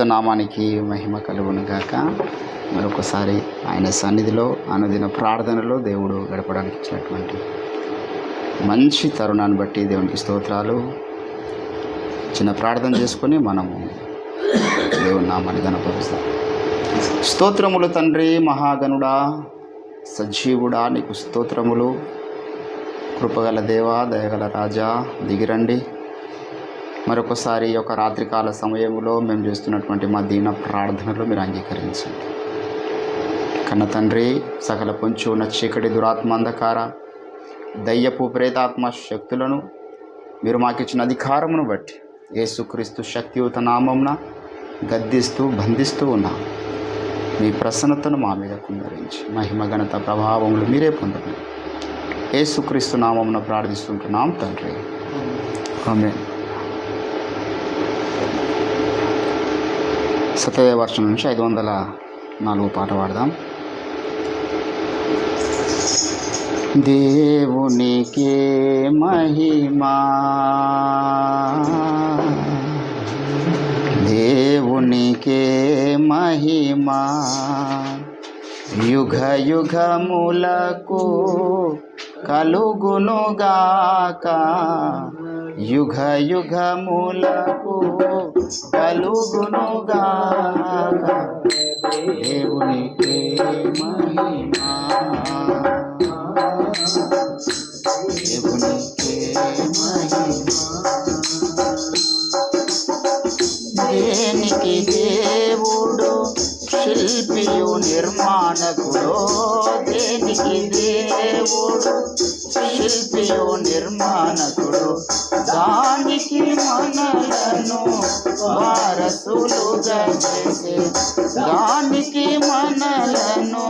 పరిశుద్ధ నామానికి మహిమ కలుగును గాక. మరొకసారి ఆయన సన్నిధిలో అనుదిన ప్రార్థనలో దేవుడు గడపడానికి ఇచ్చినటువంటి మంచి తరుణాన్ని బట్టి దేవునికి స్తోత్రాలు. చిన్న ప్రార్థన చేసుకొని మనము దేవుని నామాన్ని గణపరుస్తాం. స్తోత్రములు తండ్రి, మహాగణుడా, సజీవుడా, నీకు స్తోత్రములు. కృపగల దేవా, దయగల రాజా, దిగిరండి. మరొకసారి ఈ యొక్క రాత్రికాల సమయంలో మేము చేస్తున్నటువంటి మా దీన ప్రార్థనలు మీరు అంగీకరించండి. కన్న తండ్రి, సకల పొంచి ఉన్న చీకటి దురాత్మ అంధకార దయ్యపు ప్రేతాత్మ శక్తులను మీరు మాకిచ్చిన అధికారమును బట్టి యేసుక్రీస్తు శక్తియుత నామమున గద్దిస్తూ బంధిస్తూ ఉన్నాం. మీ ప్రసన్నతను మా మీద కుమ్మరించి మహిమ ఘనత ప్రభావములు మీరే పొందండి. యేసుక్రీస్తు నామమున ప్రార్థిస్తుంటున్నాం తండ్రి, ఆమేన్. సత్యవేద వర్షం నుంచి 504 పాట పాడదాం. దేవునికే మహిమా, దేవునికే మహిమా, యుగ యుగములకు కలుగునుగాక, యుగ యుగములకు కలుగునుగాక. దేవునికే మహిమా, దేవునికే మహిమా. దేనికి దేవుడు శిల్పియు నిర్మాణకుడు, దేనికి దేవుడు శిల్పియు నిర్మాణకుడు, దానికి మనలను వారసులుగా చేసే, దానికి మనలను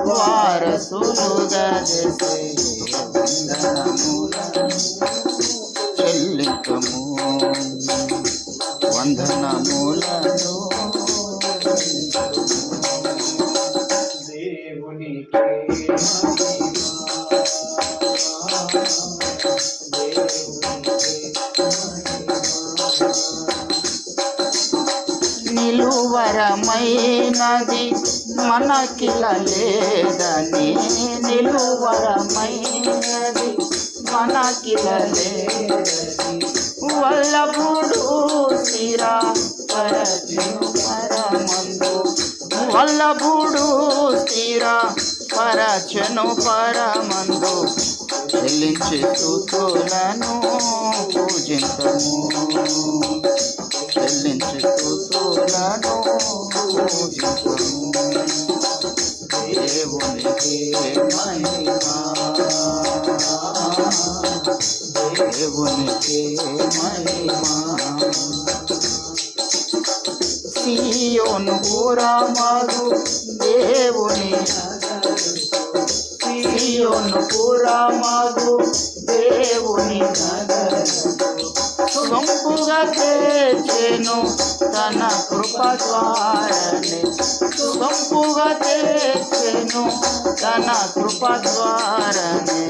వారసులుగా చేసే చెల్లికము వందనములను. నిలువరమైనది మనకిల లేదని, నిలువరమైనది మనకిల లేదని, వల్లభుడు స్థిరా పరచును పరమందు, వల్లభుడు స్థిరా పరచును పరమందు, చెల్లించి స్తుతులను పూజించము, చెల్లించి స్తుతులను పూజించము. దేవునికే మహిమా, దేవునికే మహిమా. సియోను పురమగు దేవుని, సియోను పురమగు దేవుని సొంపుగా తెచ్చెను తన కృప ద్వారానే, సొంపుగా తెచ్చెను తన కృప ద్వారానే,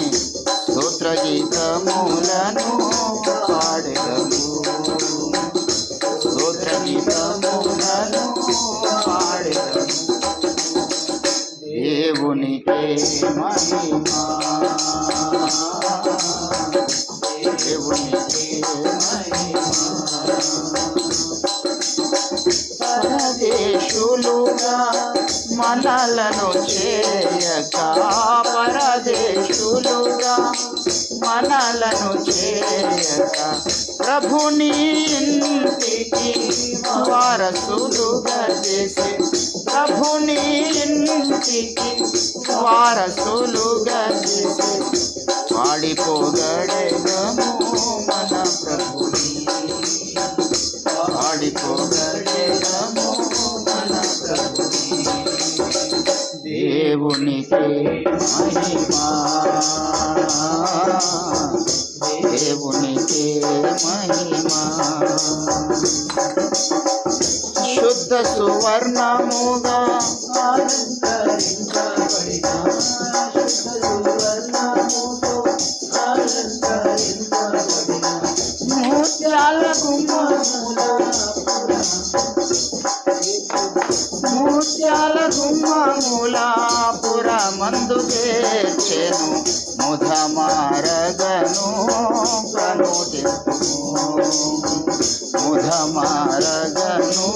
స్తోత్ర గీతములను పాడెదము, స్తోత్ర గీతములను పాడెదము. దేవునికే మహిమా, దేవునికే మహిమా. పరదేశులుగా మనలను చేయక, పరదేశులుగా మనలను చేయక, ప్రభుని ఇంటికి వారసులుగా చేసే, ప్రభుని ఇంటికి వారసులుగా చేసే, పాడిపోగడెదము మన ప్రభుని, పాడిపోగడెదము మన ప్రభుని. దేవునికే మహిమా, దేవునికే మహిమా. శుద్ధ సువర్ణముగా అలంకరించబడిన, శుద్ధ సువర్ణముతో అలంకరించబడిన ముత్యాల గుమ్మముల ముత్యాల గుమ్మముల పురమందు చేర్చెను ముధమారగను కనుతింపుము ముధమారగను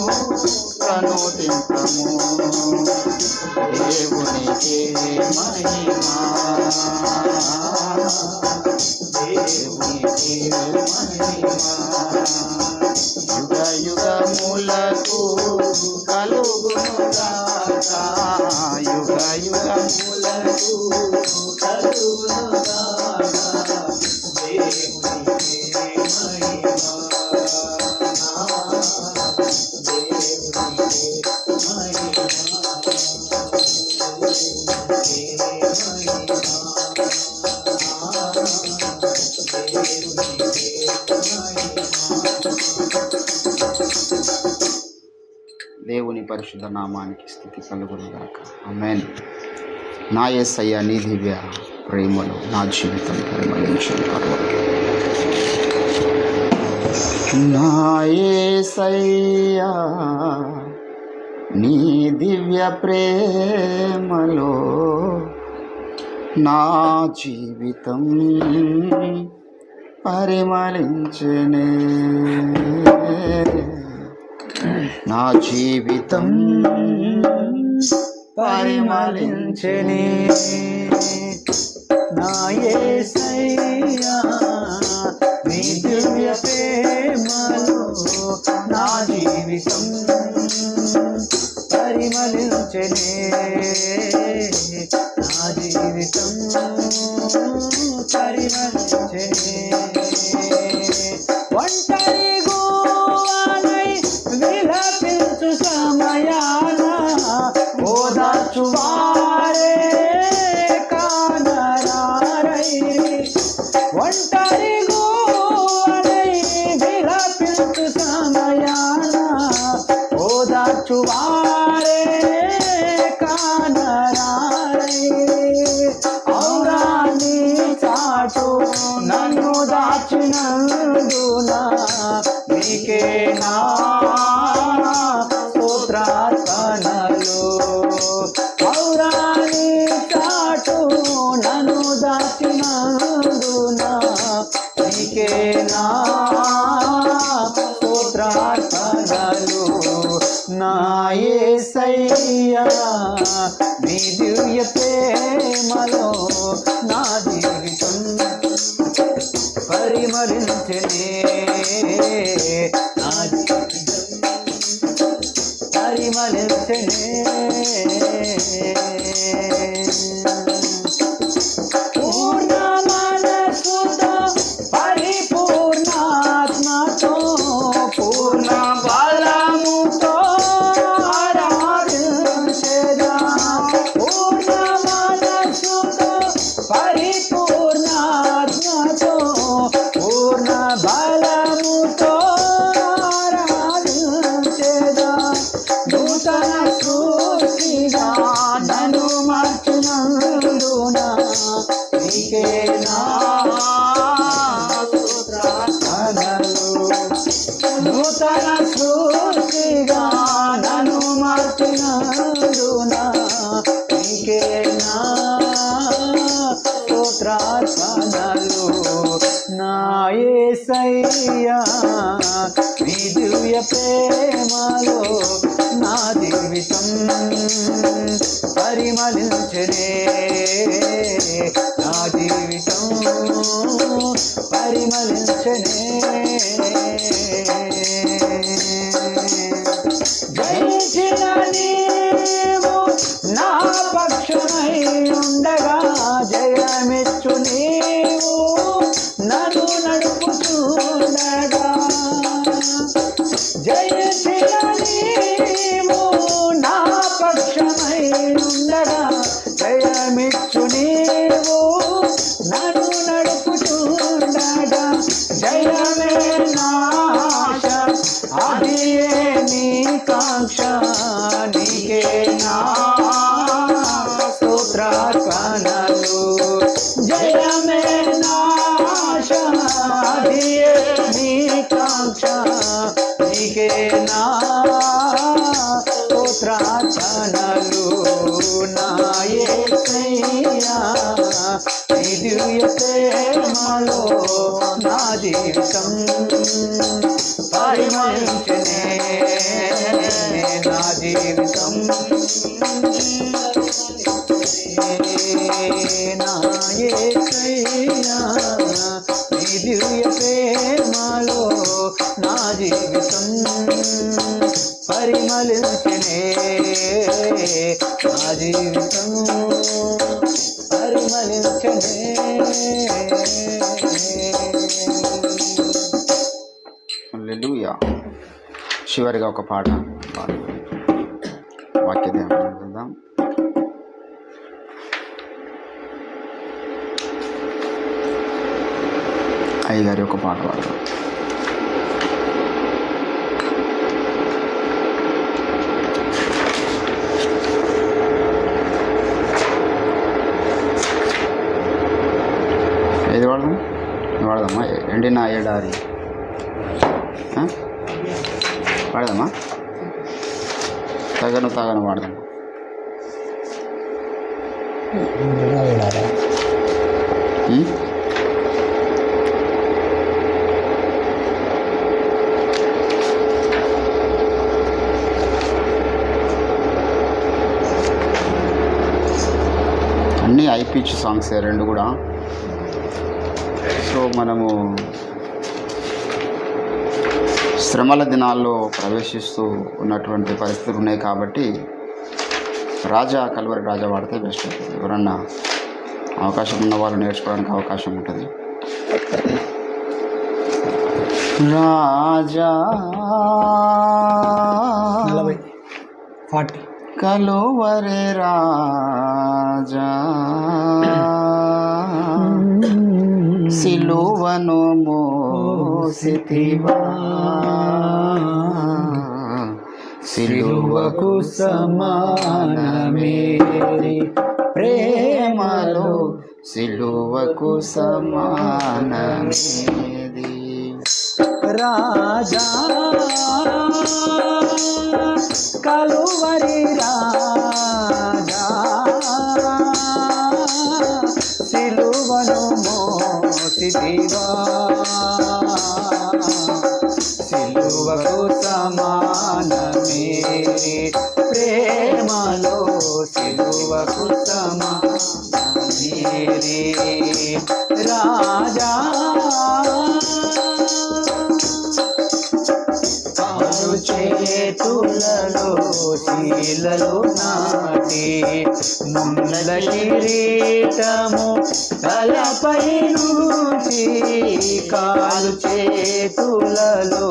కనుతింపము దేవునికి మహిమా దేవునికి మహిమా యుగ యుగములకు కలుగునుగాక యుగ యుగములకు కలుగునుగాక దేవునికి మహిమా దేవుని పరిశుద్ధ నామానికి స్తుతి కలుగునుగాక. ఆమేన్. నా యేసయ్య నీ దివ్య ప్రేమలో నా జీవితం పరిమళించిన నా యేసయ్య నీ దివ్య ప్రేమలో నా జీవితం పరిమళించనే నా జీవితం పరిమళించనే నా యేసయ్యా నీ దివ్య ప్రేమలో నా జీవితం పరిమళించనే నా జీవితం పరిమళించనే ఒంటరి గోవాలై విలపించు సమయాన ఓదార్చువారే కానరారై ఒంటరి గోవాలై విలపించు సమయాన ఓదార్చువారే కానరారై ఔరా నీ చాటు నన్ను దాచినందున నీకే నా స్తోత్రార్పణలు ఔరా నీ చాటు నన్ను దాచినందున నీకే నా స్తోత్రార్పణలు నా యేసయ్యా నీ దివ్య ప్రేమలో నా జీవితం పరిమళించనే నా జీవితం పరిమళించనే పూర్ణ మనసుతో పరిపూర్ణాత్మతో పూర్ణ బలముతో ఆరాధించెదా పూర్ణ మనసుతో పరిపూర్ణాత్మతో పూర్ణ బలముతో ఆరాధించెదా నూతన సృష్టిగా నన్ను మార్చినందున నీకే నా స్తోత్రార్పణలు నూతన సృష్టిగా నన్ను మార్చినందున నీకే నా స్తోత్రార్పణలు నా యేసయ్యా నీ దివ్య ప్రేమలో నా జీవితం పరిమళించనే నా జీవితం పరిమళించనే జయించిన నీవు నా పక్షమై ఉండగా జయమిచ్చు నీవు నన్ను నడుపుచుండగా జయించిన నీవు నా పక్షమై ఉండగా జయమిచ్చు నీవు నన్ను నడుపుచుండగా జయమే నాశ ఆదియే నీ కాంక్ష నీకే నా స్తోత్రార్పణలు జయమే నాశ ఆదియే నీ కాంక్ష నీకే నా స్తోత్రార్పణలు ప్రార్థనలు నా యేసయ్యా నీ దివ్య ప్రేమలో నా జీవితం పరిమళించనే నా జీవితం నా యేసయ్యా నీ దివ్య ప్రేమలో నా జీవితం పరిమళించనే నా జీవితం పరిమళించనే. హల్లెలూయా. చివరిగా ఒక పాట వాక్య ధ్యానం చేద్దాం. అయ్యగారి ఒక పాట పాడదాం. ఏది వాడదామా? ఎండిన ఎడారి వాడదామా? తగను వాడదాం. అన్నీ హై పిచ్ సాంగ్స్ రెండు కూడా. సో మనము శ్రమల దినాల్లో ప్రవేశిస్తూ ఉన్నటువంటి పరిస్థితులు ఉన్నాయి కాబట్టి కల్వరి రాజా వాడితే బెస్ట్ అవుతుంది. ఎవరన్నా అవకాశం ఉన్న వాళ్ళు నేర్చుకోవడానికి అవకాశం ఉంటుంది. రాజా 40 కలువరి రాజా సిలువను మోసితివా సిలువకు సమానమేది ప్రేమలో సిలువకు సమానమేది రాజా కలువరి రాజా సిలువను మోసితివా సిలువకు సమానమేది ప్రేమలో సిలువకు సమానమేది రాజా చేతులలో శీలలు నాటి ముళ్ళ కిరీటము తలపై నుంచి కాలు చేతులలో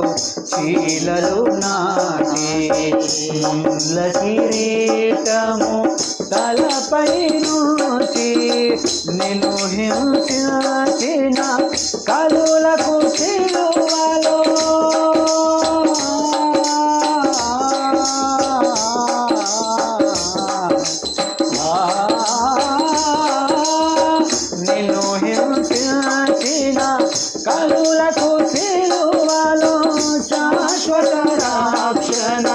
శీలలు నాటి ముళ్ళ కిరీటము తలపై నుంచి నిన్ను హింసించిన కలులకు సిలువలో నిన్ను హింసించిన కలులకు సిలువలో శాశ్వత రక్షణ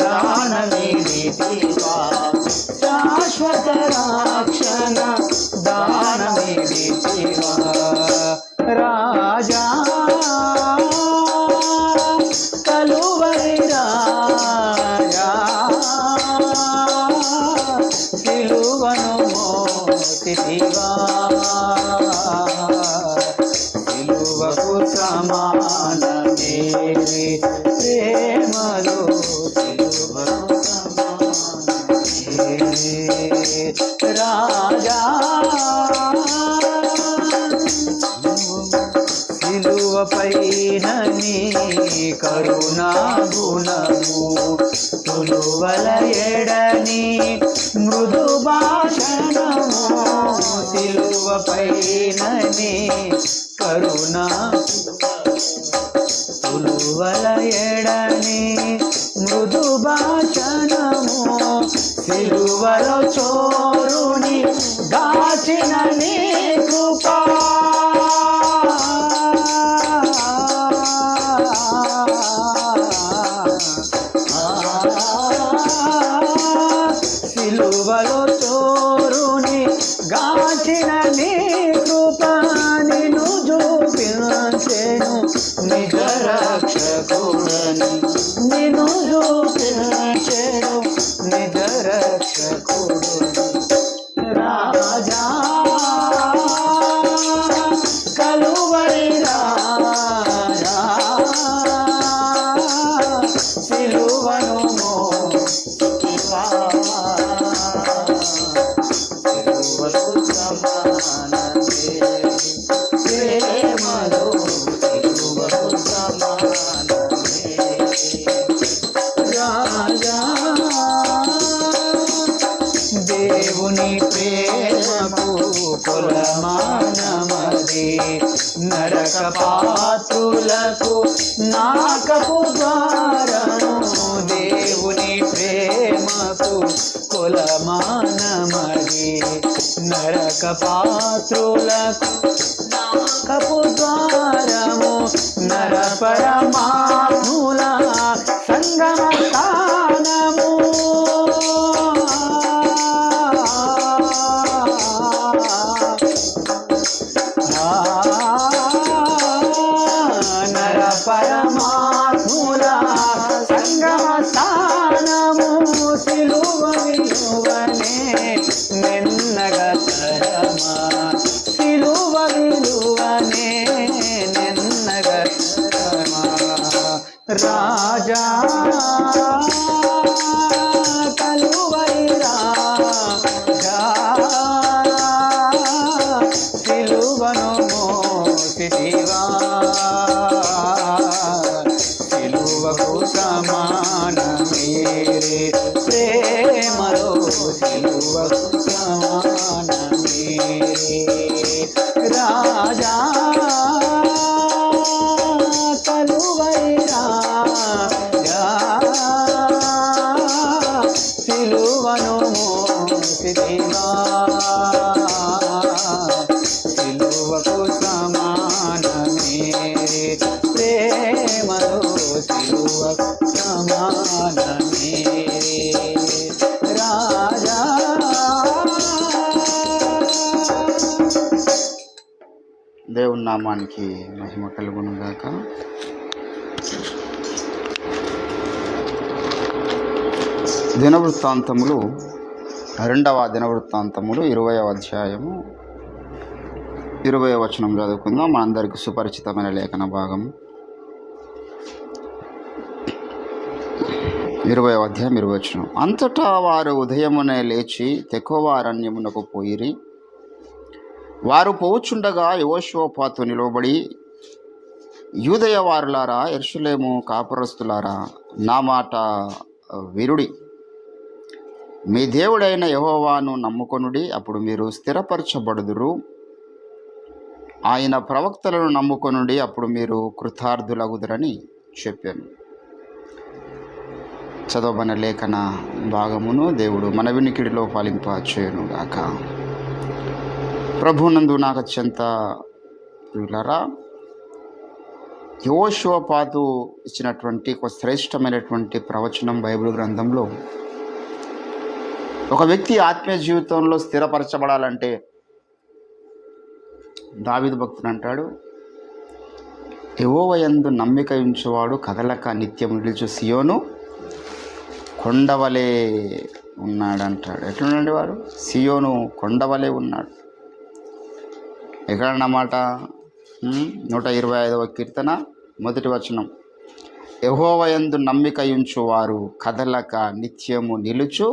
దానమిదివా శాశ్వత రక్షణ దానమిదివా రాజా కలువరి రాజా సిలువను మోసితివా సిలువకు సమానమేది ప్రేమలో సిలువకు సమానమేది రాజా సిలువపైన నీ కరుణా గుణము తులువల ఎడని మృదు భాషణము సిలువపైన నీ కరుణా తులువల ఎడని మృదు భాషణము సిలువలో చోరుని దాచిన నీ కృపా సిలువలో చోరుని గాచిన నీ కృప నిన్ను చూపించెను నిజ రక్షకుడని నిన్ను చూపించెను నిజ రక్షకుడు రాజా కలువరి రాజా సిలువను మోసితివా సిలువకు సమానమే ప్రేమలో సిలువకు సమానమే రాజా దేవుని ప్రేమకు కొలమానమది నరక పాత్రులకు నాకపు ద్వారము దేవుని ప్రేమకు కొలమానమది నరక పాత్రులకు నాకపు ద్వారము నర పరమాత్ముల సంగమ స్థానము నర పరమాత్ముల సంగమ స్థానము సిలువ విలువనే నిన్నగా తరమా సిలువ విలువనే నిన్నగా తరమా రాజా కలువరి రాజా సిలువను మోసితివా సిలువకు సమానమే ప్రేమలో సిలువకు సమానమే రాజా కలువరి రాజా సిలువను మోసితివా సిలువకు సమానమే ప్రేమలో సిలువకు సమానమే రాజా దేవుని నామానికి మహిమ కలుగును గాక. దినవృత్తాంతములు 2వ దినవృత్తాంతములు 20వ అధ్యాయము 20వ వచనం చదువుకుందాం. మనందరికీ సుపరిచితమైన లేఖన భాగం 20వ అధ్యాయం 20వ వచనం. అంతటా వారు ఉదయమునే లేచి తెకోవ అరణ్యమునకు పోయిరి. వారు పోవుచుండగా యెహోషువపాతు నిలవబడి, యూదయ వారులారా, యెరూషలేము కాపురస్తులారా, నా మాట వినుడి. మీ దేవుడైన యెహోవాను నమ్ముకొనుడి, అప్పుడు మీరు స్థిరపరచబడుదురు. ఆయన ప్రవక్తలను నమ్ముకొనుడి, అప్పుడు మీరు కృతార్థులగుదురని చెప్పాను. చదవబడిన లేఖన భాగమును దేవుడు మన వినికిడిలో ఫలింప చేయునుగాక. ప్రభునందు నాకు అత్యంత ప్రియులారా, యెహోషువపాతు ఇచ్చినటువంటి ఒక శ్రేష్టమైనటువంటి ప్రవచనం బైబిల్ గ్రంథంలో, ఒక వ్యక్తి ఆత్మీయ జీవితంలో స్థిరపరచబడాలంటే దావీదు భక్తుడు అంటాడు, యెహోవా యందు నమ్మిక ఉంచువాడు కదలక నిత్యం నిలుచు సియోను కొండవలే ఉన్నాడు అంటాడు. ఎట్లున్నాడు వారు? సియోను కొండవలే ఉన్నాడు. ఎక్కడన్నమాట? 125వ కీర్తన 1వ వచనం. యెహోవా యందు నమ్మిక ఉంచువారు కదలక నిత్యము నిలుచు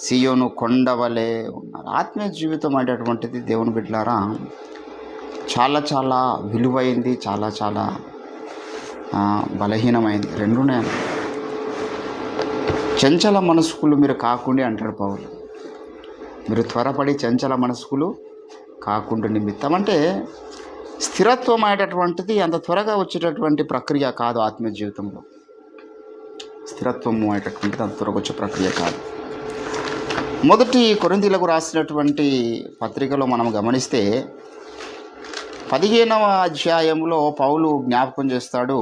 సియోను కొండవలే ఉన్నారు. ఆత్మీయ జీవితం అనేటటువంటిది దేవుని బిడ్డలారా చాలా చాలా విలువైంది, చాలా చాలా బలహీనమైంది. రెండునే. చంచల మనస్కులు మీరు కాకుండా అంటాడు పౌలు. మీరు త్వరపడి చంచల మనస్కులు కాకుండా నిమిత్తం అంటే స్థిరత్వం అనేటటువంటిది అంత త్వరగా వచ్చేటటువంటి ప్రక్రియ కాదు. ఆత్మీయ జీవితంలో స్థిరత్వము అనేటటువంటిది అంత త్వరగా వచ్చే ప్రక్రియ కాదు. మొదటి కొరింథీయులకు రాసినటువంటి పత్రికలో మనం గమనిస్తే 15వ అధ్యాయంలో పౌలు జ్ఞాపకం చేస్తాడు.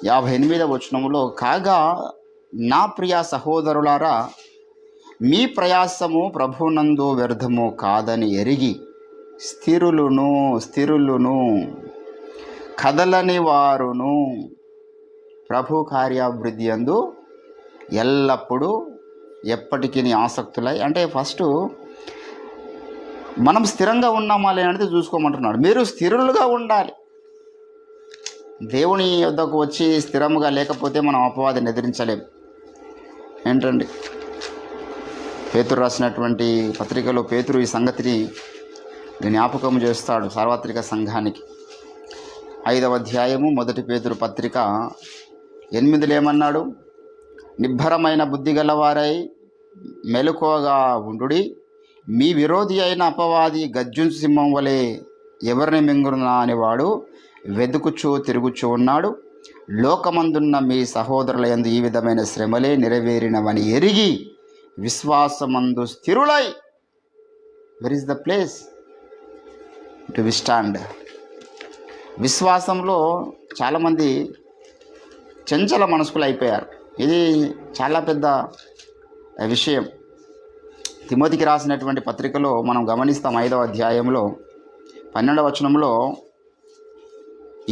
58వ వచనంలో, కాగా నా ప్రియ సహోదరులారా, మీ ప్రయాసము ప్రభునందు వ్యర్థము కాదని ఎరిగి స్థిరులును కదలని వారును ప్రభు కార్యాభివృద్ధి యందు ఎల్లప్పుడూ ఎప్పటికీ ఆసక్తులై. అంటే ఫస్ట్ మనం స్థిరంగా ఉన్నామా లేనది చూసుకోమంటున్నాడు. మీరు స్థిరులుగా ఉండాలి. దేవుని యొద్దకు వచ్చి స్థిరముగా లేకపోతే మనం అపవాదిని ఎదిరించలేం. ఏంటండి, పేతురు రాసినటువంటి పత్రికలో పేతురు ఈ సంగతిని జ్ఞాపకం చేస్తాడు సార్వత్రిక సంఘానికి. 5వ అధ్యాయము 1 పేతురు పత్రిక 8లో ఏమన్నాడు? నిబ్బరమైన బుద్ధి గలవారై మెలకువగా ఉండుడి. మీ విరోధి అయిన అపవాది గర్జున సింహం వలె ఎవరిని మింగురునా అనేవాడు తిరుగుచూ ఉన్నాడు. లోకమందున్న మీ సహోదరుల యందు ఈ విధమైన శ్రమలే నెరవేరినవని ఎరిగి విశ్వాసమందు స్థిరులై. Where is the place to withstand? విశ్వాసంలో చాలామంది చంచల మనస్కులు అయిపోయారు. ఇది చాలా పెద్ద విషయం. తిమోతికి రాసినటువంటి పత్రికలో మనం గమనిస్తాం 5వ అధ్యాయంలో 12వ వచనంలో,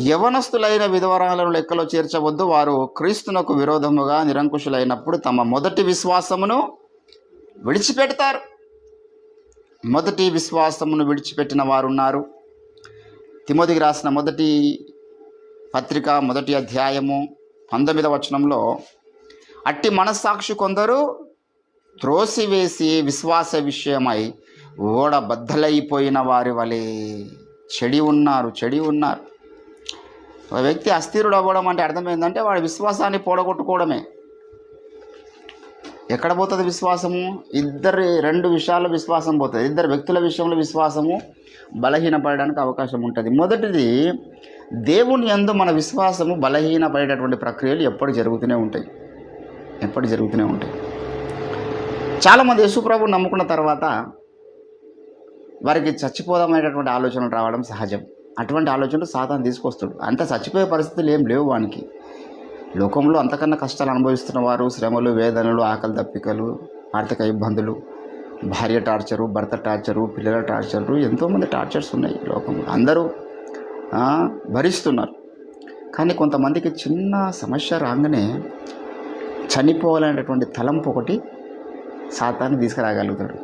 యవనస్తులైన విధవరాలను లెక్కలో చేర్చవద్దు, వారు క్రీస్తునకు విరోధముగా నిరంకుశులైనప్పుడు తమ మొదటి విశ్వాసమును విడిచిపెడతారు. మొదటి విశ్వాసమును విడిచిపెట్టిన వారు ఉన్నారు. తిమోతికి రాసిన మొదటి పత్రిక 1వ అధ్యాయము 19వ వచనంలో, అట్టి మనస్సాక్షి కొందరు త్రోసివేసి విశ్వాస విషయమై ఓడ బద్దలైపోయిన వారి వలె చెడి ఉన్నారు. ఒక వ్యక్తి అస్థిరుడు అవ్వడం అంటే అర్థమైందంటే వాడి విశ్వాసాన్ని పోడగొట్టుకోవడమే. ఎక్కడ పోతుంది విశ్వాసము? రెండు విషయాల్లో విశ్వాసం పోతుంది. ఇద్దరు వ్యక్తుల విషయంలో విశ్వాసము బలహీనపడడానికి అవకాశం ఉంటుంది. మొదటిది, దేవుని యందు మన విశ్వాసము బలహీనపడేటటువంటి ప్రక్రియలు ఎప్పుడు జరుగుతూనే ఉంటాయి. చాలామంది యేసుప్రభువుని నమ్ముకున్న తర్వాత వారికి చచ్చిపోదామనేటటువంటి ఆలోచనలు రావడం సహజం. అటువంటి ఆలోచనలు సాతాను తీసుకొస్తాడు. అంత చచ్చిపోయే పరిస్థితులు ఏం లేవు వానికి. లోకంలో అంతకన్నా కష్టాలు అనుభవిస్తున్న వారు, శ్రమలు, వేదనలు, ఆకలి దప్పికలు, ఆర్థిక ఇబ్బందులు, భార్య టార్చరు, భర్త టార్చరు, పిల్లల టార్చరు, ఎంతోమంది టార్చర్స్ ఉన్నాయి లోకంలో. అందరూ భరిస్తున్నారు. కానీ కొంతమందికి చిన్న సమస్య రాగానే చనిపోవాలనేటువంటి తలంపు ఒకటి సాతాను తీసుకురాగలుగుతాడు.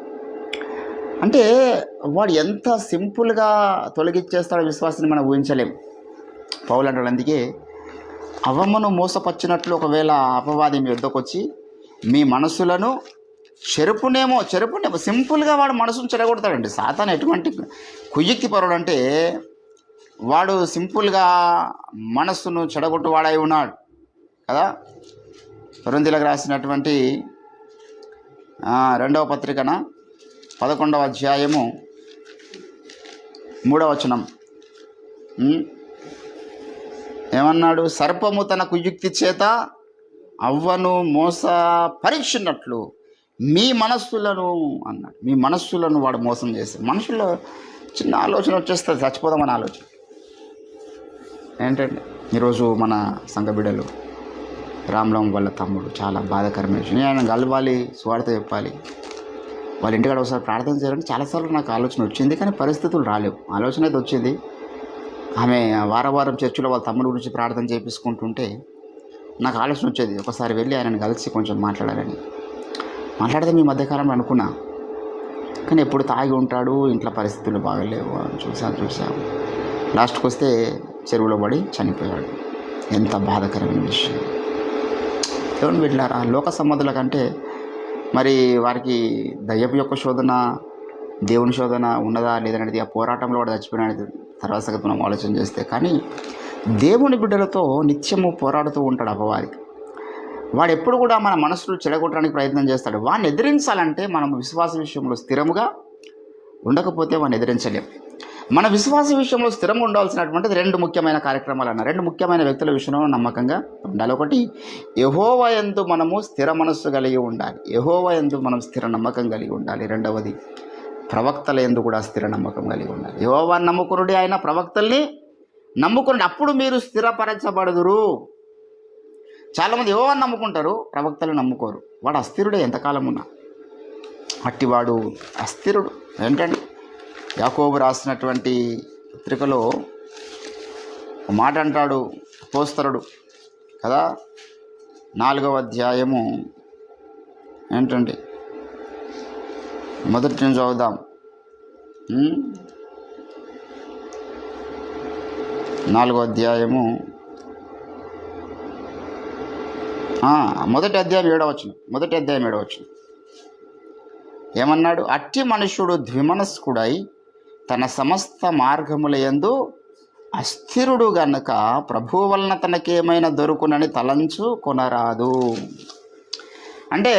అంటే వాడు ఎంత సింపుల్గా తొలగించేస్తాడో విశ్వాసాన్ని మనం ఊహించలేం. పౌలు అంటాడు, అందుకే అవమ్మను మోసపచ్చినట్లు ఒకవేళ అపవాది మీ వద్దకు వచ్చి మీ మనస్సులను చెరుపునేమో సింపుల్గా వాడు మనసును చెడగొడతాడండి. సాతాను ఎటువంటి కుయ్యక్తి పరుడు అంటే వాడు సింపుల్గా మనస్సును చెడగొట్టు వాడై ఉన్నాడు కదా. కొరింథీయులకు రాసినటువంటి 2వ పత్రికన 11వ అధ్యాయము 3వ వచనం ఏమన్నాడు? సర్పము తన కుయుక్తి చేత అవ్వను మోసపరిచినట్లు మీ మనస్సులను అన్నాడు. మీ మనస్సులను వాడు మోసం చేస్తాడు. మనుషుల్లో చిన్న ఆలోచన వచ్చేస్తుంది, చచ్చిపోదామని ఆలోచన. ఏంటంటే ఈరోజు మన సంఘ బిడ్డలు రామ్రామ్ వాళ్ళ తమ్ముడు చాలా బాధాకరమైన విషయం. ఆయన కలవాలి, స్వార్థ చెప్పాలి, వాళ్ళ ఇంటికాడ ఒకసారి ప్రార్థన చేయాలంటే చాలాసార్లు నాకు ఆలోచన వచ్చింది, కానీ పరిస్థితులు రాలేవు. ఆలోచన అయితే వచ్చింది. ఆమె వారం చర్చిలో వాళ్ళ తమ్ముడు గురించి ప్రార్థన చేపించుకుంటుంటే నాకు ఆలోచన వచ్చేది, ఒకసారి వెళ్ళి ఆయనను కలిసి కొంచెం మాట్లాడితే మీ మధ్యకాలంలో అనుకున్నా. కానీ ఎప్పుడు తాగి ఉంటాడు, ఇంట్లో పరిస్థితులు బాగలేవు అని చూసాము. లాస్ట్కి వస్తే చెరువులో పడి చనిపోయాడు. ఎంత బాధాకరమైన విషయం. దేవుని బిడ్డలారా, లోక సంబంధుల కంటే మరి వారికి దయ్యపు యొక్క శోధన, దేవుని శోధన ఉన్నదా లేదనేది ఆ పోరాటంలో వాడు చచ్చిపోయినది తర్వాత సంగతి మనం ఆలోచన చేస్తే. కానీ దేవుని బిడ్డలతో నిత్యము పోరాడుతూ ఉంటాడు అపవాది. వాడు ఎప్పుడు కూడా మన మనసులు చెడగొట్టడానికి ప్రయత్నం చేస్తాడు. వాడిని ఎదిరించాలంటే మనం విశ్వాస విషయంలో స్థిరముగా ఉండకపోతే వాడిని ఎదిరించలేం. మన విశ్వాస విషయంలో స్థిరంగా ఉండాల్సినటువంటిది 2 ముఖ్యమైన కార్యక్రమాలు అన్న 2 ముఖ్యమైన వ్యక్తుల విషయంలో నమ్మకంగా ఉండాలి. ఒకటి, యెహోవా యందు మనము స్థిర మనస్సు కలిగి ఉండాలి. యెహోవా యందు మనం స్థిర నమ్మకం కలిగి ఉండాలి. రెండవది, ప్రవక్తల యందు కూడా స్థిర నమ్మకం కలిగి ఉండాలి. యెహోవాను నమ్ముకునుడి, ఆయన ప్రవక్తల్ని నమ్ముకునుడి, అప్పుడు మీరు స్థిరపరచబడుదురు. చాలామంది యెహోవాను నమ్ముకుంటారు, ప్రవక్తలు నమ్ముకోరు. వాడు అస్థిరుడే ఎంతకాలం ఉన్నా. అట్టివాడు అస్థిరుడు. ఏంటండి, యాకోబు రాసినటువంటి పత్రికలో ఒక మాట అంటాడు అపోస్తలుడు కదా, 4వ అధ్యాయము ఏంటండి, మొదటి నుంచి చదువుదాం. 4వ అధ్యాయము మొదటి అధ్యాయం 7వ వచనం ఏమన్నాడు? అట్టి మనుష్యుడు ద్విమనస్కుడై తన సమస్త మార్గముల యందు అస్థిరుడు గనుక ప్రభువు వలన తనకేమైనా దొరుకునని తలంచు కొనరాదు. అంటే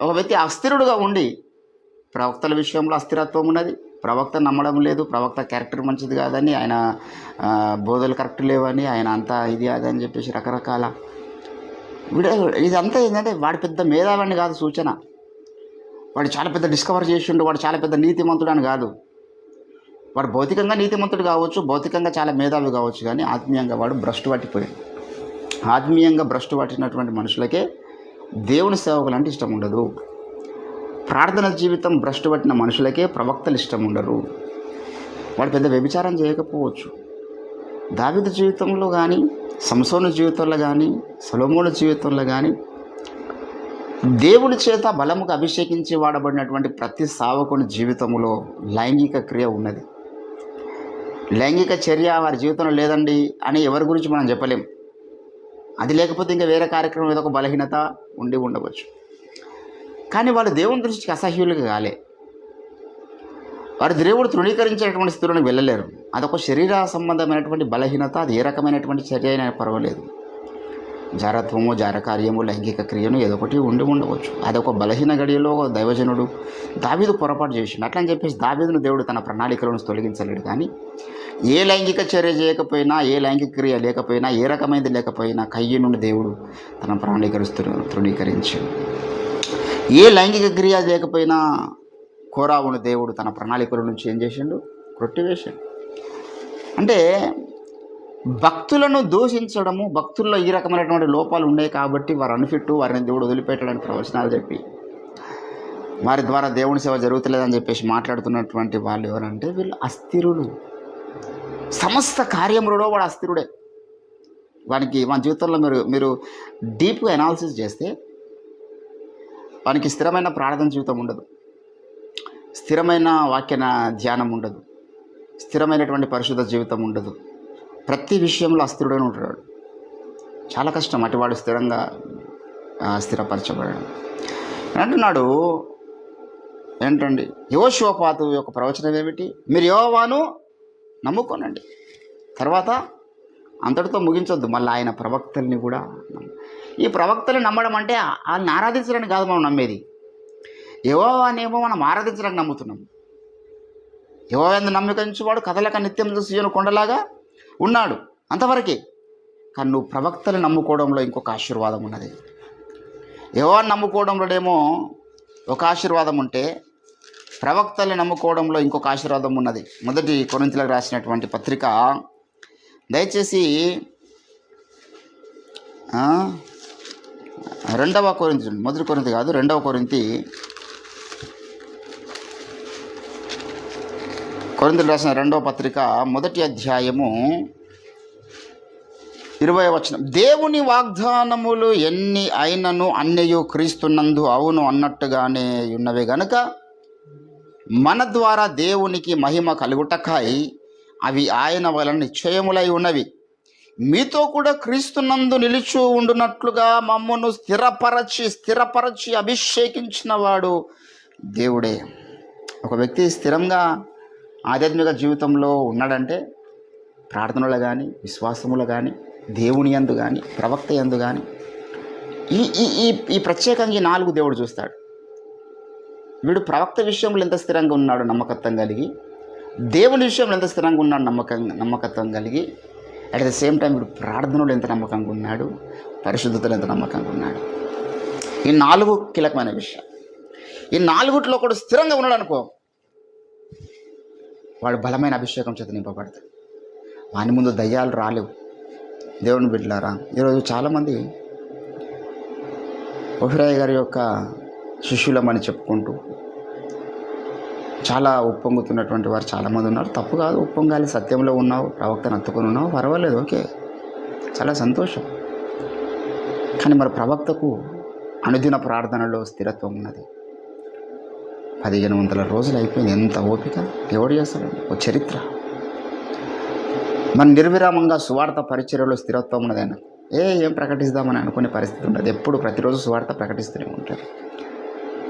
ఒక వ్యక్తి అస్థిరుడుగా ఉండి, ప్రవక్తల విషయంలో అస్థిరత్వం ఉన్నది, ప్రవక్త నమ్మడం లేదు, ప్రవక్త క్యారెక్టర్ మంచిది కాదని, ఆయన బోధలు కరెక్ట్ లేవని, ఆయన అంతా ఇది అదని చెప్పేసి రకరకాల ఇదంతా ఏంటంటే వాడు పెద్ద మేధావని కాదు సూచన, వాడు చాలా పెద్ద డిస్కవర్ చేసిండు, వాడు చాలా పెద్ద నీతిమంతుడు అని కాదు. వాడు భౌతికంగా నీతిమంతుడు కావచ్చు, భౌతికంగా చాలా మేధావి కావచ్చు, కానీ ఆత్మీయంగా వాడు భ్రష్టు పట్టిపోయాడు. ఆత్మీయంగా భ్రష్టు పట్టినటువంటి మనుషులకే దేవుని సేవకులు అంటే ఇష్టం ఉండదు. ప్రార్థన జీవితం భ్రష్టు పట్టిన మనుషులకే ప్రవక్తలు ఇష్టం ఉండరు. వాడు పెద్ద వ్యభిచారం చేయకపోవచ్చు. దావీదు జీవితంలో కానీ, సంసోను జీవితంలో కానీ, సొలొమోను జీవితంలో కానీ దేవుని చేత బలముగా అభిషేకించి వాడబడినటువంటి ప్రతి సావకుని జీవితంలో లైంగిక క్రియ ఉన్నది. లైంగిక చర్య వారి జీవితంలో లేదండి అని ఎవరి గురించి మనం చెప్పలేం. అది లేకపోతే ఇంకా వేరే కార్యక్రమం ఏదో ఒక బలహీనత ఉండి ఉండవచ్చు. కానీ వాళ్ళు దేవుని దృష్టికి అసహ్యులుగా కాలే, వారు దేవుడు తృణీకరించేటువంటి స్థితిలోకి వెళ్ళలేరు. అదొక శరీర సంబంధమైనటువంటి బలహీనత, అది ఏ రకమైనటువంటి చర్య అయినా పర్వాలేదు. జారత్వము, జారకార్యము, లైంగిక క్రియను ఏదో ఒకటి ఉండి ఉండవచ్చు. అదొక బలహీన గడియలో దైవజనుడు దావీదు పొరపాటు చేసిండు. అట్లా అని చెప్పేసి దావీదును దేవుడు తన ప్రణాళికలను తొలగించలేడు. కానీ ఏ లైంగిక చర్య చేయకపోయినా, ఏ లైంగిక క్రియ లేకపోయినా, ఏ రకమైనది లేకపోయినా కయ్యి నుండి దేవుడు తన ప్రణాళికను తృణీకరించాడు. ఏ లైంగిక క్రియ లేకపోయినా కోరావును దేవుడు తన ప్రణాళికల నుంచి ఏం చేసిండు? కొట్టివేశాడు. అంటే భక్తులను దూషించడము, భక్తుల్లో ఈ రకమైనటువంటి లోపాలు ఉన్నాయి కాబట్టి వారు అన్ఫిట్టు, వారిని దేవుడు వదిలిపెట్టడానికి ప్రవచనాలు చెప్పి వారి ద్వారా దేవుని సేవ జరుగుతలేదని చెప్పేసి మాట్లాడుతున్నటువంటి వాళ్ళు ఎవరంటే వీళ్ళు అస్థిరులు. సమస్త కార్యములలో వాడు అస్థిరుడే. వానికి మన జీవితంలో మీరు డీప్గా అనాలిసిస్ చేస్తే వానికి స్థిరమైన ప్రార్థన జీవితం ఉండదు, స్థిరమైన వాక్య ధ్యానం ఉండదు, స్థిరమైనటువంటి పరిశుద్ధ జీవితం ఉండదు. ప్రతి విషయంలో అస్థిరుడైన ఉంటాడు. చాలా కష్టం అటువాడు స్థిరంగా స్థిరపరచబడడం. అంటున్నాడు ఏంటండి, యెహోషువపాతు యొక్క ప్రవచనం ఏమిటి? మీరు యెహోవాను నమ్ముకోనండి. తర్వాత అంతటితో ముగించొద్దు, మళ్ళీ ఆయన ప్రవక్తల్ని కూడా. ఈ ప్రవక్తల్ని నమ్మడం అంటే వాళ్ళని ఆరాధించడానికి కాదు మనం నమ్మేది. యెహోవానేమో మనం ఆరాధించడానికి నమ్ముతున్నాం. యెహోవా యందు నమ్మిక ఉంచువాడు కదలక నిత్యం సీయోను కొండలాగా ఉన్నాడు, అంతవరకే. కానీ నువ్వు ప్రవక్తలు నమ్ముకోవడంలో ఇంకొక ఆశీర్వాదం ఉన్నది. యెహోవాను నమ్ముకోవడంలోనేమో ఒక ఆశీర్వాదం ఉంటే, ప్రవక్తల్ని నమ్ముకోవడంలో ఇంకొక ఆశీర్వాదం ఉన్నది. మొదటి కొరింథీయులకు రాసినటువంటి పత్రిక దయచేసి 2వ కొరింథీ, మొదటి కొరింథీ కాదు 2వ కొరింథీ, కొరింథీయులకు రాసిన 2వ పత్రిక మొదటి అధ్యాయము 20వ వచనం. దేవుని వాగ్దానములు ఎన్ని అయినను అన్యయు క్రీస్తునందు అవును అన్నట్టుగానే ఉన్నవే గనుక మన ద్వారా దేవునికి మహిమ కలుగుటకై అవి ఆయన వలన నిశ్చయములై ఉన్నవి. మీతో కూడా క్రీస్తునందు నిలిచి ఉండునట్లుగా మమ్మను స్థిరపరచి అభిషేకించిన వాడు దేవుడే. ఒక వ్యక్తి స్థిరంగా ఆధ్యాత్మిక జీవితంలో ఉన్నాడంటే ప్రార్థనలో కానీ, విశ్వాసములో కానీ, దేవుని యందు కానీ, ప్రవక్త యందు కానీ ఈ ప్రత్యేకంగా ఈ 4 దేవుడు చూస్తాడు. వీడు ప్రవక్త విషయంలో ఎంత స్థిరంగా ఉన్నాడు నమ్మకత్వం కలిగి, దేవుని విషయంలో ఎంత స్థిరంగా ఉన్నాడు నమ్మకత్వం కలిగి, అట్ ద సేమ్ టైం వీడు ప్రార్థనలో ఎంత నమ్మకంగా ఉన్నాడు, పరిశుద్ధతలో ఎంత నమ్మకంగా ఉన్నాడు. ఈ 4 కీలకమైన విషయం. ఈ 4 కూడా స్థిరంగా ఉన్నాడు అనుకో, వాడు బలమైన అభిషేకం చేత నింపబడతాడు. వాని ముందు దయ్యాలు రాలేవు. దేవుని బిడ్డలారా, ఈరోజు చాలామంది ఓఫిరాయ్ గారి యొక్క శిష్యులమని చెప్పుకుంటూ చాలా ఉప్పొంగుతున్నటువంటి వారు చాలామంది ఉన్నారు. తప్పు కాదు, ఉప్పొంగాలి, సత్యంలో ఉన్నావు, ప్రవక్తను అత్తుకొని ఉన్నావు, పర్వాలేదు, ఓకే, చాలా సంతోషం. కానీ మరి ప్రవక్తకు అనుదిన ప్రార్థనలో స్థిరత్వం ఉన్నది. 1500 రోజులు అయిపోయింది. ఎంత ఓపిక ఎవడు చేస్తాడండి? ఓ చరిత్ర. మన నిర్విరామంగా సువార్త పరిచర్యలో స్థిరత్వం ఉన్నది. ఆయన ఏం ప్రకటిస్తామని అనుకునే పరిస్థితి ఉండదు. ఎప్పుడు ప్రతిరోజు సువార్త ప్రకటిస్తూనే ఉంటాడు,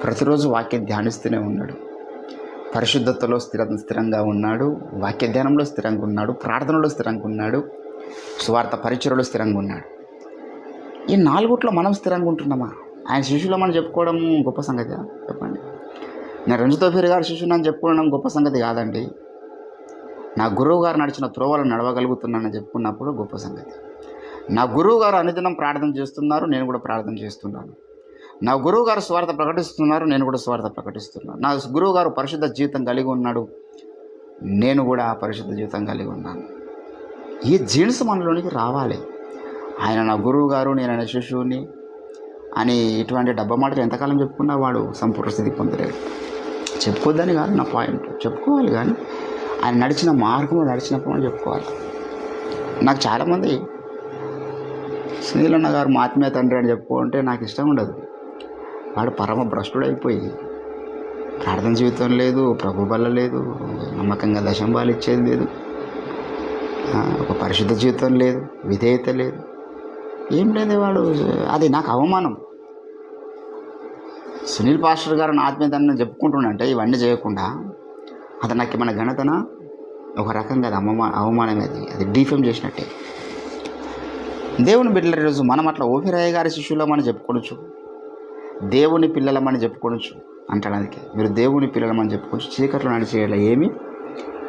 ప్రతిరోజు వాక్యం ధ్యానిస్తూనే ఉన్నాడు, పరిశుద్ధతలో స్థిరంగా ఉన్నాడు, వాక్య ధ్యానంలో స్థిరంగా ఉన్నాడు, ప్రార్థనలో స్థిరంగా ఉన్నాడు, సువార్త పరిచర్యలో స్థిరంగా ఉన్నాడు. ఈ 4 మనం స్థిరంగా ఉంటున్నామా? ఆయన శిష్యులు మనం చెప్పుకోవడం గొప్ప సంగతి చెప్పండి. నేను రంజితోఫీర్ గారి శిష్యుని అని చెప్పుకోవడం గొప్ప సంగతి కాదండి. నా గురువు గారు నడిచిన త్రోవలు నడవగలుగుతున్నానని చెప్పుకున్నప్పుడు గొప్ప సంగతి. నా గురువు గారు అనుదినం ప్రార్థన చేస్తున్నారు, నేను కూడా ప్రార్థన చేస్తున్నాను. నా గురువు గారు స్వార్థ ప్రకటిస్తున్నారు, నేను కూడా స్వార్థ ప్రకటిస్తున్నాను. నా గురువు గారు పరిశుద్ధ జీవితం కలిగి ఉన్నాడు, నేను కూడా పరిశుద్ధ జీవితం కలిగి ఉన్నాను. ఈ జీన్స్ మనలోనికి రావాలి. ఆయన నా గురువు గారు, నేను ఆయన శిష్యుని అని ఇటువంటి డబ్బా మాటలు ఎంతకాలం చెప్పుకున్నా వాడు సంపూర్ణ స్థితి పొందలేడు. చెప్పుకోద్దని కాదు నా పాయింట్, చెప్పుకోవాలి, కానీ ఆయన నడిచిన మార్గంలో నడిచినప్పుడు చెప్పుకోవాలి. నాకు చాలామంది సునీలన్న గారు మా ఆత్మీయ తండ్రి అని చెప్పుకుంటే నాకు ఇష్టం ఉండదు. వాడు పరమ భ్రష్టుడైపోయి ప్రార్థన జీవితం లేదు, ప్రభు బల్ల లేదు, నమ్మకంగా దశంబాలు ఇచ్చేది లేదు, ఒక పరిశుద్ధ జీవితం లేదు, విధేయత లేదు, ఏం లేదు వాడు. అది నాకు అవమానం. సునీల్ పాస్టర్ గారు నా ఆత్మీయ తండ్రి చెప్పుకుంటుండంటే ఇవన్నీ చేయకుండా అది నాకు మన ఘనతన ఒక రకంగా అది అవమానం. అది డీఫేమ్ చేసినట్టే. దేవుని బిడ్డల ఈరోజు మనం అట్లా ఓఫిరాయ్య గారి శిష్యులమని చెప్పుకోవచ్చు, దేవుని పిల్లలమని చెప్పుకోవచ్చు అంటాడు. అందుకే మీరు దేవుని పిల్లలమని చెప్పుకోవచ్చు. చీకట్లో నడిచేయాల ఏమి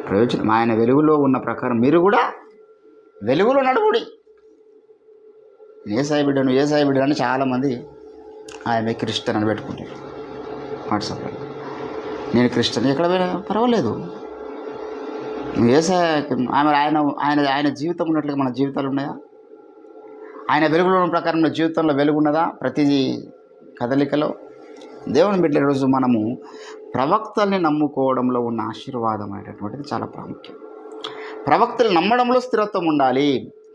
ప్రయోజనం? ఆయన వెలుగులో ఉన్న ప్రకారం మీరు కూడా వెలుగులో నడువుడి. ఏ సాయి బిడ్డ అని చాలామంది ఆయన క్రిస్టియన్ అని పెట్టుకుంటారు వాట్సాప్లో. నేను క్రిస్టియన్, ఎక్కడ పోయినా పర్వాలేదు, నువ్వు ఆయన జీవితం ఉన్నట్లుగా మన జీవితాలు ఉన్నాయా? ఆయన వెలుగులో ఉన్న ప్రకారం మన జీవితంలో వెలుగు ఉన్నదా? ప్రతి కదలికలో దేవుని బిడ్డల రోజు మనము ప్రవక్తల్ని నమ్ముకోవడంలో ఉన్న ఆశీర్వాదం అనేటటువంటిది చాలా ప్రాముఖ్యం. ప్రవక్తలు నమ్మడంలో స్థిరత్వం ఉండాలి.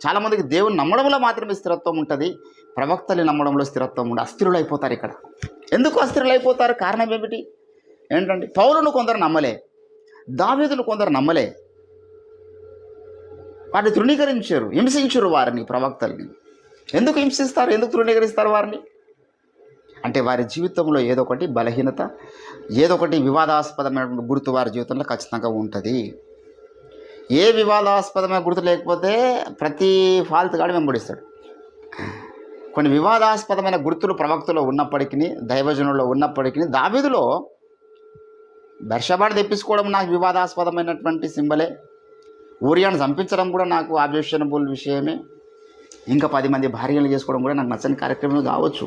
చాలామందికి దేవుని నమ్మడంలో మాత్రమే స్థిరత్వం ఉంటుంది, ప్రవక్తల్ని నమ్మడంలో స్థిరత్వం ఉండి అస్థిరులు అయిపోతారు. ఇక్కడ ఎందుకు అస్థిరులు అయిపోతారు? కారణం ఏమిటి? ఏంటంటే పౌలును కొందరు నమ్మలే, దావీదును కొందరు నమ్మలే, వారిని తృణీకరించారు, హింసించారు వారిని. ప్రవక్తల్ని ఎందుకు హింసిస్తారు? ఎందుకు తృణీకరిస్తారు వారిని? అంటే వారి జీవితంలో ఏదో ఒకటి బలహీనత, ఏదో ఒకటి వివాదాస్పదమైన గుర్తు వారి జీవితంలో ఖచ్చితంగా ఉంటుంది. ఏ వివాదాస్పదమైన గుర్తు లేకపోతే ప్రతి ఫాల్తు గాడు వెంబడిస్తాడు. కొన్ని వివాదాస్పదమైన గుర్తులు ప్రవక్తలో ఉన్నప్పటికీ, దైవజనుల్లో ఉన్నప్పటికీ, దావీదులో బెర్షబాను తెప్పించుకోవడం నాకు వివాదాస్పదమైనటువంటి సింబలే, ఊరియాను చంపించడం కూడా నాకు ఆబ్జెక్షనబుల్ విషయమే, ఇంకా 10 మంది భార్యలు చేసుకోవడం కూడా నాకు నచ్చని కార్యక్రమం కావచ్చు.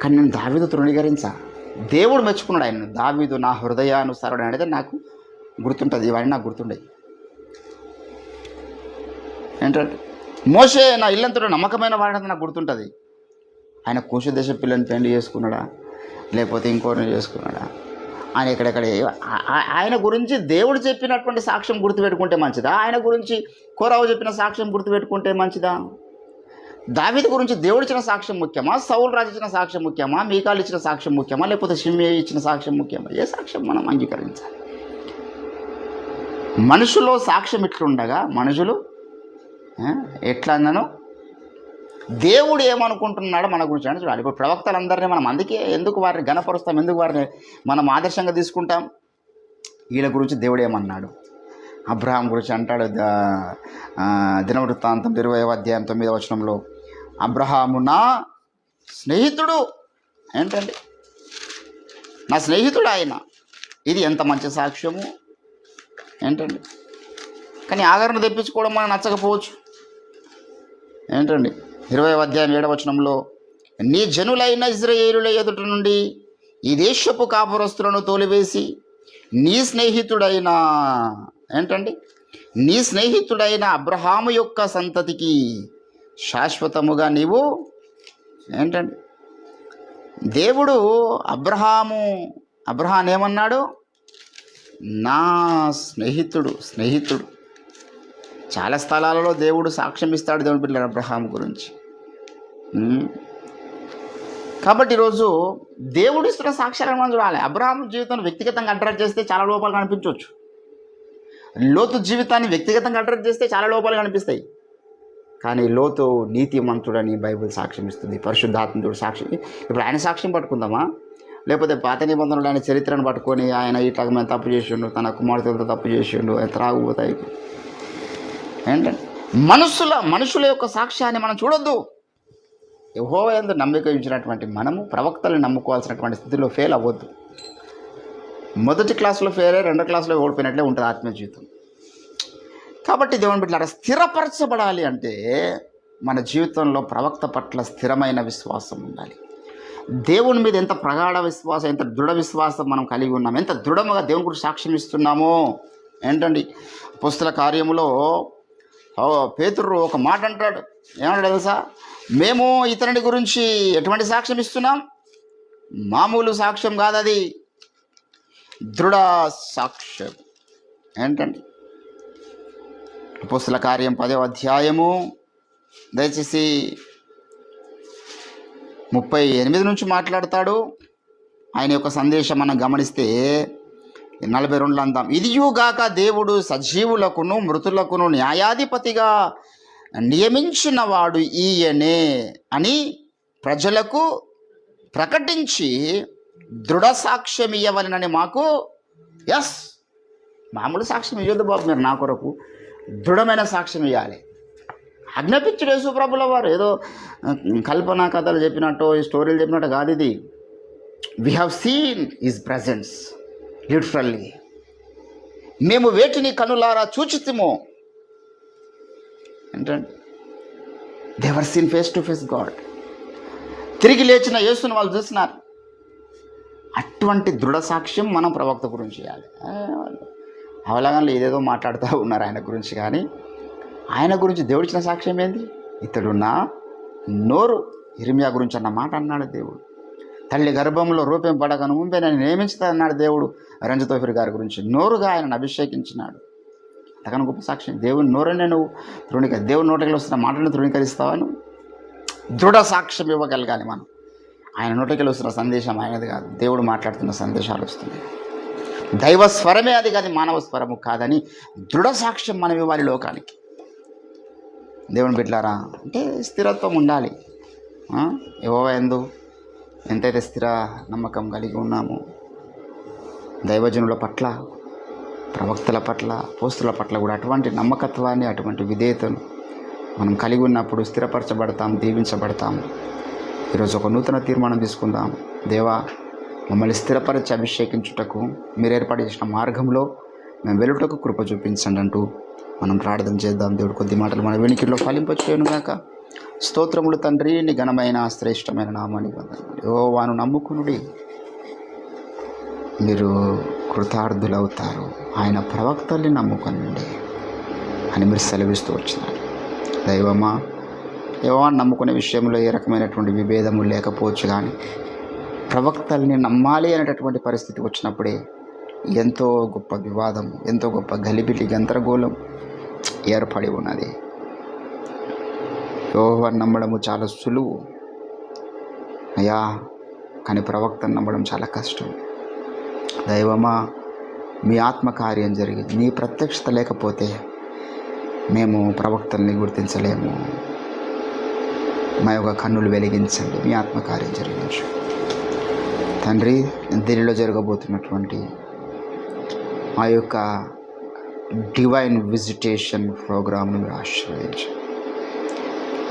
కానీ నేను దావీదు తృణీకరించా. దేవుడు మెచ్చుకున్నాడు ఆయన. దావీదు నా హృదయానుసారుడు అనేది నాకు గుర్తుంటుంది. ఇవన్నీ నాకు గుర్తుండేవి. ఏంటంటే మోషే నా ఇల్లంతలో నమ్మకమైన వాడని నాకు గుర్తుంటుంది. ఆయన కూష దేశ పిల్లని పెళ్లి చేసుకున్నాడా, లేకపోతే ఇంకోరిని చేసుకున్నాడా, ఆయన ఎక్కడెక్కడ ఆయన గురించి దేవుడు చెప్పినటువంటి సాక్ష్యం గుర్తుపెట్టుకుంటే మంచిదా? ఆయన గురించి కోరావు చెప్పిన సాక్ష్యం గుర్తుపెట్టుకుంటే మంచిదా? దావీదు గురించి దేవుడు ఇచ్చిన సాక్ష్యం ముఖ్యమా? సౌలు రాజు ఇచ్చిన సాక్ష్యం ముఖ్యమా? మీకాలు ఇచ్చిన సాక్ష్యం ముఖ్యమా? లేకపోతే షిమ్యా ఇచ్చిన సాక్ష్యం ముఖ్యమా? ఏ సాక్ష్యం మనం అంగీకరించాలి? మనుషులో సాక్ష్యం ఇట్లుండగా మనుషులు ఎట్లా అన్నాను, దేవుడు ఏమనుకుంటున్నాడో మన గురించి అని చూడాలి. ఇప్పుడు ప్రవక్తలందరినీ మనం అందుకే ఎందుకు వారిని ఘనపరుస్తాం, ఎందుకు వారిని మనం ఆదర్శంగా తీసుకుంటాం? వీళ్ళ గురించి దేవుడు ఏమన్నాడు? అబ్రహాం గురించి అంటాడు దినవృత్తాంతం 20వ అధ్యాయం 9వ వచనంలో, అబ్రహాము నా స్నేహితుడు. ఏంటండి, నా స్నేహితుడు ఆయన. ఇది ఎంత మంచి సాక్ష్యము ఏంటండి. కానీ ఆగరణ తెప్పించుకోవడం మనకు నచ్చకపోవచ్చు. ఏంటండి 20వ అధ్యాయం 7వ వచనంలో, నీ జనులైన ఇశ్రాయేలుల ఎదుట నుండి ఈ దేశపు కాపురస్తులను తోలివేసి నీ స్నేహితుడైన ఏంటండి నీ స్నేహితుడైన అబ్రహాము యొక్క సంతతికి శాశ్వతముగా నీవు ఏంటండి. దేవుడు అబ్రహాం ఏమన్నాడు? నా స్నేహితుడు. చాలా స్థలాలలో దేవుడు సాక్ష్యం ఇస్తాడు దేవుని బిడ్డల అబ్రహాం గురించి. కాబట్టి ఈరోజు దేవుడు ఇస్తున్న సాక్ష్యాలను మనం చూడాలి. అబ్రహాం జీవితాన్ని వ్యక్తిగతంగా అట్రాక్ట్ చేస్తే చాలా లోపాలు కనిపించవచ్చు. లోతు జీవితాన్ని వ్యక్తిగతంగా అట్రాక్ట్ చేస్తే చాలా లోపాలు కనిపిస్తాయి. కానీ లోతు నీతిమంతుడని బైబిల్ సాక్ష్యం ఇస్తుంది, పరిశుద్ధాత్ముడు సాక్ష్యం. ఇప్పుడు ఆయన సాక్ష్యం పట్టుకుందామా, లేకపోతే పాత నిబంధనలు ఆయన చరిత్రను పట్టుకొని ఆయన ఇట్లా మేము తప్పు చేసిండు, తన కుమార్తెలతో తప్పు చేసిండు, ఆయన త్రాగుపోతాయి. ఏంటంటే మనుషుల యొక్క సాక్ష్యాన్ని మనం చూడొద్దు. యెహోవా యందు నమ్మిక ఉంచినటువంటి మనము ప్రవక్తలను నమ్ముకోవాల్సినటువంటి స్థితిలో ఫెయిల్ అవ్వద్దు. మొదటి క్లాసులో ఫెయిల్ అయ్యి 2వ క్లాసులో ఓడిపోయినట్లే ఉంటుంది ఆత్మీయ జీవితం. కాబట్టి దేవుని బిడ్డలారా, స్థిరపరచబడాలి అంటే మన జీవితంలో ప్రవక్త పట్ల స్థిరమైన విశ్వాసం ఉండాలి. దేవుని మీద ఎంత ప్రగాఢ విశ్వాసం, ఎంత దృఢ విశ్వాసం మనం కలిగి ఉన్నాం, ఎంత దృఢముగా దేవుని గురించి సాక్ష్యం ఇస్తున్నామో. ఏంటండి అపోస్తల కార్యములో పేతురు ఒక మాట అంటాడు. ఏమంటాడు తెలుసా? మేము ఇతరుని గురించి ఎటువంటి సాక్ష్యం ఇస్తున్నాం? మామూలు సాక్ష్యం కాదు, అది దృఢ సాక్ష్యం. ఏంటండి అపోస్తల కార్యం 10వ అధ్యాయము దయచేసి 38 నుంచి మాట్లాడతాడు. ఆయన యొక్క సందేశం మనం గమనిస్తే 42 అందాం. ఇదియుగాక దేవుడు సజీవులకును మృతులకును న్యాయాధిపతిగా నియమించిన వాడు ఈయనే అని ప్రజలకు ప్రకటించి దృఢ సాక్ష్యం ఇవ్వవలనని మాకు. మామూలు సాక్ష్యం ఇవ్వద్దు బాబు, మీరు నా కొరకు దృఢమైన సాక్ష్యం ఇవ్వాలి. ఆజ్ఞాపించుడు యేసుప్రభుల వారు ఏదో కల్పనా కథలు చెప్పినట్టు, ఈ స్టోరీలు చెప్పినట్టు కాదు ఇది. We have seen his presence literally. మేము వేటిని కనులారా చూచితిమో. ఏంటంటే they were seen face to face God. తిరిగి లేచిన యేసుని వాళ్ళు చూసినారు. అటువంటి దృఢ సాక్ష్యం మనం ప్రవక్త గురించి చేయాలి. అవలాగంలో ఏదేదో మాట్లాడుతూ ఉన్నారు ఆయన గురించి, కానీ ఆయన గురించి దేవుడిచ్చిన సాక్ష్యం ఏంది? ఇతడు నా నోరు. ఇర్మియా గురించి అన్న మాట అన్నాడు దేవుడు. తల్లి గర్భంలో రూపం పడకను ముందే నేను నియమించుతా అన్నాడు దేవుడు రంజతోఫిర్ గారి గురించి. నోరుగా ఆయనను అభిషేకించినాడు. అంతకన్నా గొప్ప సాక్ష్యం. దేవుని నోరునే నువ్వు దేవుని నోటికి వస్తున్న మాటలను తృణీకరిస్తావను దృఢ సాక్ష్యం ఇవ్వగలగాలి మనం. ఆయన నోటికి వస్తున్న సందేశం ఆయనది కాదు, దేవుడు మాట్లాడుతున్న సందేశాలు వస్తున్నాయి. దైవ స్వరమే అది కాదు, మానవ స్వరము కాదని దృఢ సాక్ష్యం మనం ఇవ్వాలి లోకానికి. దేవుని బిడ్డలారా, అంటే స్థిరత్వం ఉండాలి. యెహోవా యందు ఎంతైతే స్థిర నమ్మకం కలిగి ఉన్నామో, దైవజనుల పట్ల, ప్రవక్తల పట్ల, పోస్తుల పట్ల కూడా అటువంటి నమ్మకత్వాన్ని, అటువంటి విధేయతను మనం కలిగి ఉన్నప్పుడు స్థిరపరచబడతాం, దీవించబడతాం. ఈరోజు ఒక నూతన తీర్మానం తీసుకుందాం. దేవా, మమ్మల్ని స్థిరపరిచి అభిషేకించుటకు మీరు ఏర్పాటు చేసిన మార్గంలో మేము వెలుటకు కృప చూపించండి అంటూ మనం ప్రార్థన చేద్దాం. దేవుడు కొద్ది మాటలు మన వెనుకల్లో ఫలింపచేయను గాక. స్తోత్రములు తండ్రి, నీ ఘనమైన శ్రేష్టమైన నామానికి వందనాలు. యెహోవాను నమ్ముకునుడి, మీరు కృతార్థులవుతారు. ఆయన ప్రవక్తల్ని నమ్ముకొనండి అని మీరు సెలవిస్తూ వచ్చినారు. దైవమా, యెహోవాను నమ్ముకునే విషయంలో ఏ రకమైనటువంటి విభేదము లేకపోవచ్చు, కానీ ప్రవక్తల్ని నమ్మాలి అనేటటువంటి పరిస్థితి వచ్చినప్పుడే ఎంతో గొప్ప వివాదం, ఎంతో గొప్ప గలిబిలి, గందరగోళం ఏర్పడి ఉన్నది. యెహోవాను నమ్మడము చాలా సులువు అయ్యా, కానీ ప్రవక్తను నమ్మడం చాలా కష్టం. దైవమా, మీ ఆత్మకార్యం జరిగింది, నీ ప్రత్యక్షత లేకపోతే మేము ప్రవక్తల్ని గుర్తించలేము. మా యొక్క కన్నులు వెలిగించండి, మీ ఆత్మకార్యం జరిగించు తండ్రి. దీనిలో జరగబోతున్నటువంటి ఆ యొక్క డివైన్ విజిటేషన్ ప్రోగ్రామ్ను మీరు ఆశీర్వదించండి.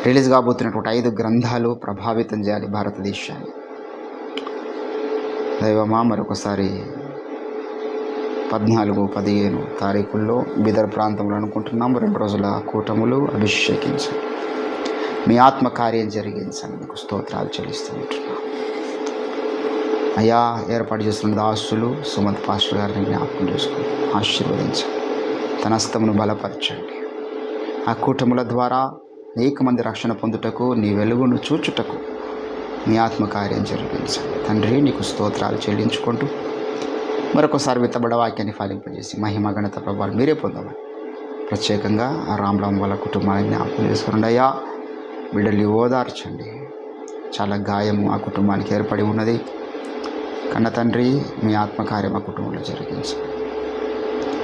రిలీజ్ కాబోతున్నటువంటి 5 గ్రంథాలు ప్రభావితం చేయాలి భారతదేశాన్ని. దైవమా, మరొకసారి 14, 15 తారీఖుల్లో బీదర్ ప్రాంతంలో అనుకుంటున్నాము 2 రోజుల కూటములు అభిషేకించండి, మీ ఆత్మకార్యం జరిగించండి. మీకు స్తోత్రాలు చెల్లిస్తుంటున్నాం అయ్యా. ఏర్పాటు చేస్తున్న దాసులు సుమంత్ పాస్టర్ గారిని జ్ఞాపకం చేసుకుని ఆశీర్వదించండి, తన హస్తమును బలపరచండి. ఆ కూటముల ద్వారా అనేక మంది రక్షణ పొందుటకు, నీ వెలుగును చూచుటకు మీ ఆత్మకార్యం జరిగించండి తండ్రి. నీకు స్తోత్రాలు చెల్లించుకుంటూ మరొకసారి విత్తబడ్డ వాక్యాన్ని ఫలింపజేసి మహిమ ఘనత ప్రభావాలు మీరే పొందమని ప్రత్యేకంగా ఆ రామరామ్ వాళ్ళ కుటుంబాన్ని జ్ఞాపకం చేసుకునండి. అయ్యా, బిడ్డల్ని ఓదార్చండి. చాలా గాయము ఆ కుటుంబానికి ఏర్పడి ఉన్నది. కన్న తండ్రి, మీ ఆత్మకార్యం ఆ కుటుంబంలో జరిగించండి.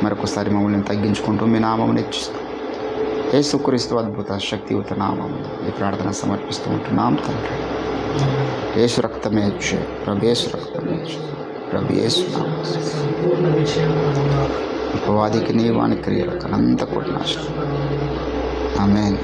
మరొకసారి మమ్మల్ని తగ్గించుకుంటూ మీ నామం హెచ్చిస్తూ యేసుక్రీస్తు అద్భుత శక్తియుత నామం ఈ ప్రార్థన సమర్పిస్తూ ఉంటున్నాం తండ్రి. యేసు రక్తమే ఇచ్చే ప్రభు, యేసు రక్తమే ఇచ్చే ప్రభు, యేసు అపవాదికి నీ వాని క్రియలకు అనంత కూడా నాశనం. ఆమేన్.